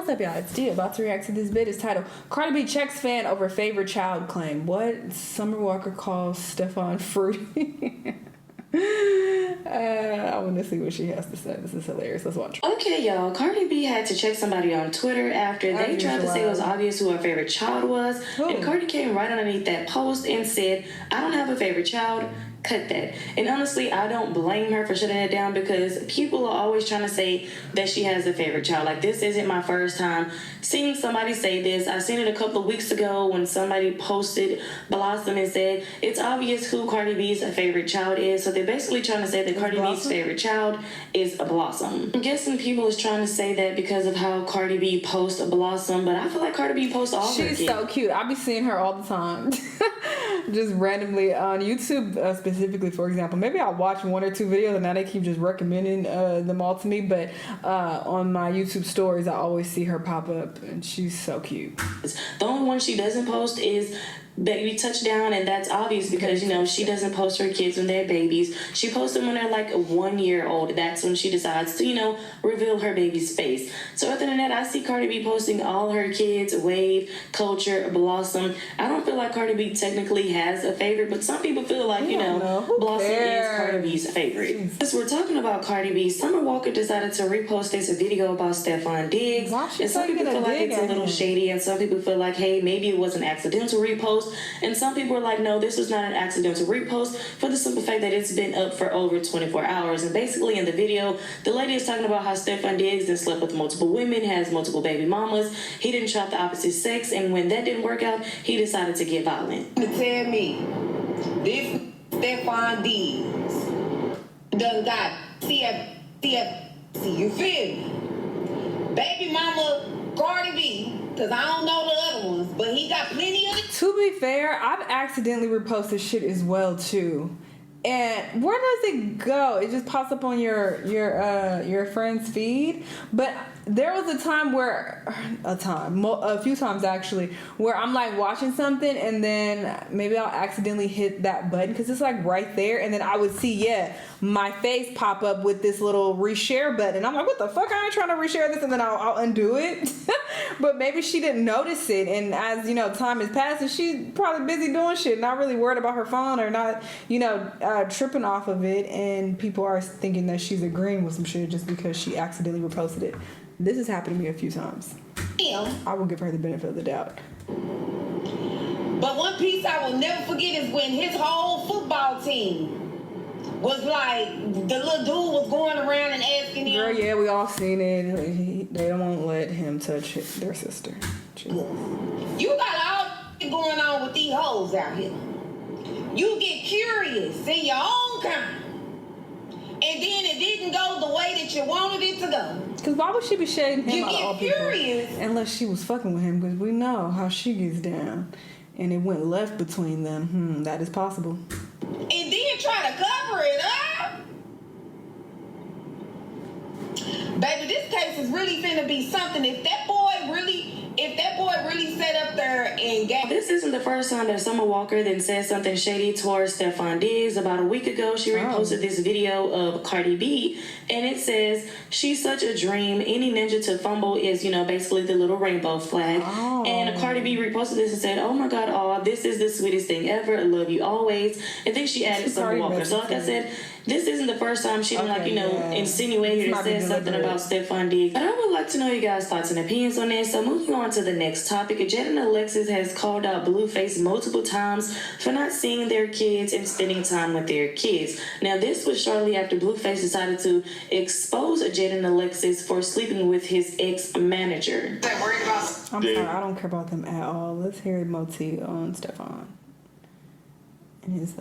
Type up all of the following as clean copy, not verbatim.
what's up, y'all? It's Dia, about to react to this vid. It's titled, Cardi B checks fan over favorite child claim. What? Summer Walker calls Stefon fruity. I want to see what she has to say. This is hilarious. Let's watch. Okay, y'all. Cardi B had to check somebody on Twitter after they tried to say it was obvious who her favorite child was. Who? And Cardi came right underneath that post and said, I don't have a favorite child. Cut that. And honestly, I don't blame her for shutting it down because people are always trying to say that she has a favorite child. Like, this isn't my first time seeing somebody say this. I seen it a couple of weeks ago when somebody posted Blossom and said, it's obvious who Cardi B's favorite child is. So they're basically trying to say that Cardi B's favorite child is a Blossom. I'm guessing people is trying to say that because of how Cardi B posts a Blossom, but I feel like Cardi B posts all her kids. She's so cute. I be seeing her all the time. Just randomly on YouTube, specifically, for example. Maybe I'll watch one or two videos and now they keep just recommending them all to me, but on my YouTube stories I always see her pop up and she's so cute. The only one she doesn't post is Baby Touchdown, and that's obvious because, you know, she doesn't post her kids when they're babies. She posts them when they're like 1 year old. That's when she decides to, you know, reveal her baby's face. So other than that, I see Cardi B posting all her kids, Wave, Culture, Blossom. I don't feel like Cardi B technically has a favorite, but some people feel like, you know Blossom is Cardi B's favorite. Since we're talking about Cardi B, Summer Walker decided to repost this video about Stefon Diggs. And some people feel like it's a little shady, and some people feel like, hey, maybe it was an accidental repost. And some people are like, no, this was not an accidental repost for the simple fact that it's been up for over 24 hours. And basically in the video, the lady is talking about how Stefon Diggs has slept with multiple women, has multiple baby mamas. He didn't try the opposite sex, and when that didn't work out, he decided to get violent. To tell me, this Stefon Diggs done got CFC, you feel me? Baby mama Cardi B, because I don't know the other ones, but he got plenty of it. To be fair, I've accidentally reposted shit as well too. And where does it go? It just pops up on your friend's feed. But there was a few times actually, where I'm like watching something and then maybe I'll accidentally hit that button because it's like right there, and then I would see my face pop up with this little reshare button, and I'm like, what the fuck? I ain't trying to reshare this, and then I'll undo it. But maybe she didn't notice it, and as you know, time is passing, she's probably busy doing shit, not really worried about her phone or not, tripping off of it, and people are thinking that she's agreeing with some shit just because she accidentally reposted it. This has happened to me a few times. I will give her the benefit of the doubt. But one piece I will never forget is when his whole football team was like, the little dude was going around and asking him. Girl, yeah, we all seen it. They don't want to let him touch their sister. Jesus. You got all going on with these hoes out here. You get curious in your own kind. And then it didn't go the way that you wanted it to go. Because why would she be shading him out of all people? Curious. Unless she was fucking with him, because we know how she gets down. And it went left between them. That is possible. And then try to cover it up. Baby, this case is really finna be something. If that boy really sat up there and got... This isn't the first time that Summer Walker then said something shady towards Stefon Diggs. About a week ago, she reposted this video of Cardi B, and it says, she's such a dream. Any ninja to fumble is, basically the little rainbow flag. And Cardi B reposted this and said, oh my God, this is the sweetest thing ever. I love you always. And then she added Summer Walker. So like I said, this isn't the first time she insinuated and said something about Stefon Diggs. But I would like to know you guys' thoughts and opinions on this. So moving on to the next topic, Jada and Alexis has called out Blueface multiple times for not seeing their kids and spending time with their kids. Now, this was shortly after Blueface decided to expose Jada and Alexis for sleeping with his ex-manager. I'm sorry, I don't care about them at all. Let's hear Moti on Stefon and his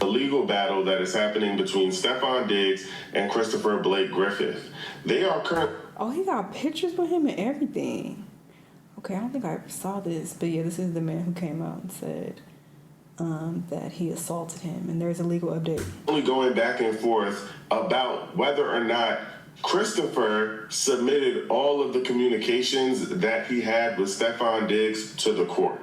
a legal battle that is happening between Stefon Diggs and Christopher Blake Griffith. They are currently... Oh, he got pictures with him and everything. Okay, I don't think I ever saw this, but yeah, this is the man who came out and said that he assaulted him, and there's a legal update. Only going back and forth about whether or not Christopher submitted all of the communications that he had with Stefon Diggs to the court.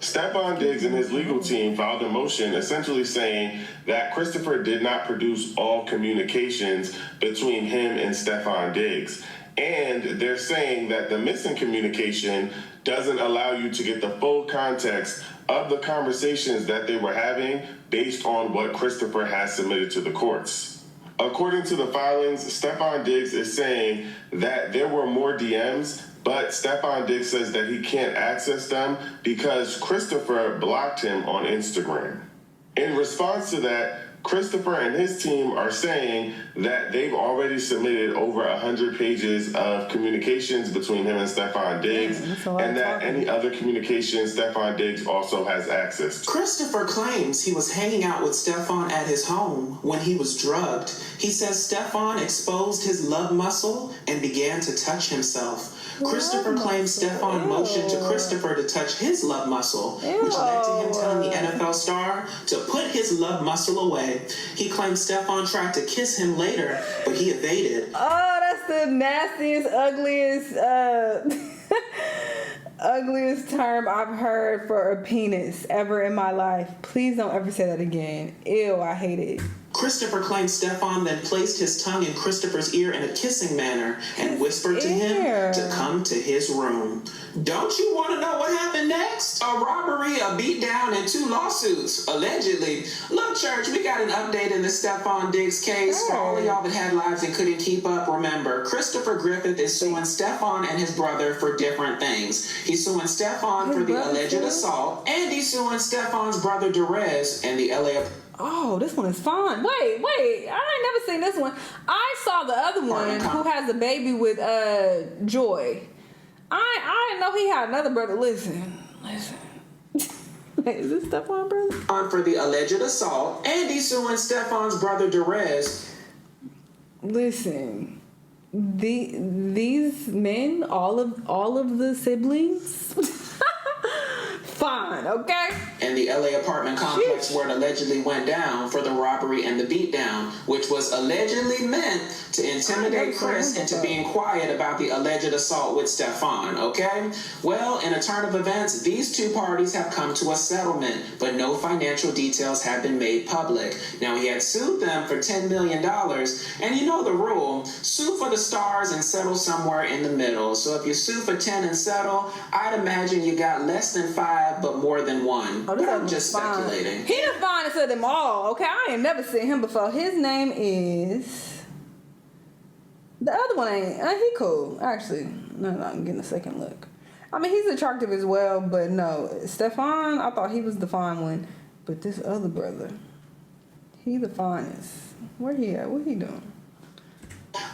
Stefon Diggs and his legal team filed a motion essentially saying that Christopher did not produce all communications between him and Stefon Diggs. And they're saying that the missing communication doesn't allow you to get the full context of the conversations that they were having based on what Christopher has submitted to the courts. According to the filings, Stefon Diggs is saying that there were more DMs, but Stefon Diggs says that he can't access them because Christopher blocked him on Instagram. In response to that, Christopher and his team are saying that they've already submitted over 100 pages of communications between him and Stefon Diggs, and that any other communications Stefon Diggs also has access to. Christopher claims he was hanging out with Stefon at his home when he was drugged. He says Stefon exposed his love muscle and began to touch himself. Christopher claims Stefon motioned to Christopher to touch his love muscle, which led to him telling the NFL star to put his love muscle away. He claims Stefon tried to kiss him later, but he evaded. Oh, that's the nastiest, ugliest term I've heard for a penis ever in my life. Please don't ever say that again. Ew, I hate it. Christopher claims Stefon then placed his tongue in Christopher's ear in a kissing manner and whispered to him to come to his room. Don't you want to know what happened next? A robbery, a beatdown, and 2 lawsuits, allegedly. Look, church, we got an update in the Stefon Diggs case. For all of y'all that had lives and couldn't keep up, remember, Christopher Griffith is suing Stefon and his brother for different things. He's suing Stefon for the alleged assault, and he's suing Stefon's brother Derez and the LA. Oh, this one is fun. Wait, I ain't never seen this one. I saw the other one who has a baby with Joy. I didn't know he had another brother. Listen. Wait, is this Stefon, brother? On for the alleged assault, and he's suing Stefon's brother Derez. Listen, these men, all of the siblings. Fine, okay? And the LA apartment complex where it allegedly went down for the robbery and the beatdown, which was allegedly meant to intimidate Chris into being quiet about the alleged assault with Stefon, okay? Well, in a turn of events, these 2 parties have come to a settlement, but no financial details have been made public. Now, he had sued them for $10 million, and you know the rule, sue for the stars and settle somewhere in the middle. So if you sue for 10 and settle, I'd imagine you got less than 5 but more than 1. But I'm just speculating. He the finest of them all, okay? I ain't never seen him before. His name is... The other one ain't... he cool, actually. No, I'm getting a second look. I mean, he's attractive as well, but no. Stefon, I thought he was the fine one. But this other brother, he the finest. Where he at? What he doing?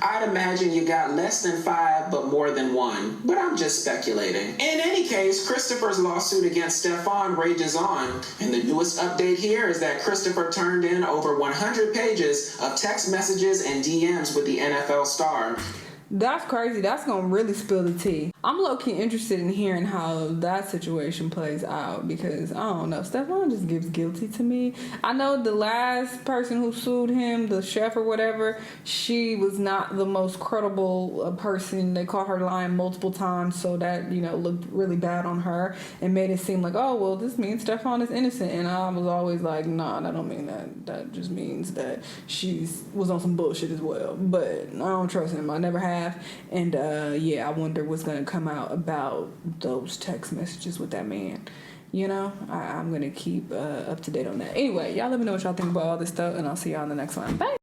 I'd imagine you got less than 5, but more than 1. But I'm just speculating. In any case, Christopher's lawsuit against Stefon rages on. And the newest update here is that Christopher turned in over 100 pages of text messages and DMs with the NFL star. That's crazy. That's gonna really spill the tea. I'm low-key interested in hearing how that situation plays out because, I don't know, Stefon just gives guilty to me. I know the last person who sued him, the chef or whatever, she was not the most credible person. They caught her lying multiple times, so that, looked really bad on her and made it seem like, oh, well, this means Stefon is innocent. And I was always like, nah, that don't mean that. That just means that she was on some bullshit as well. But I don't trust him. I never have. And I wonder what's gonna come out about those text messages with that man. I'm gonna keep up to date on that. Anyway, y'all let me know what y'all think about all this stuff, and I'll see y'all in the next one. Bye.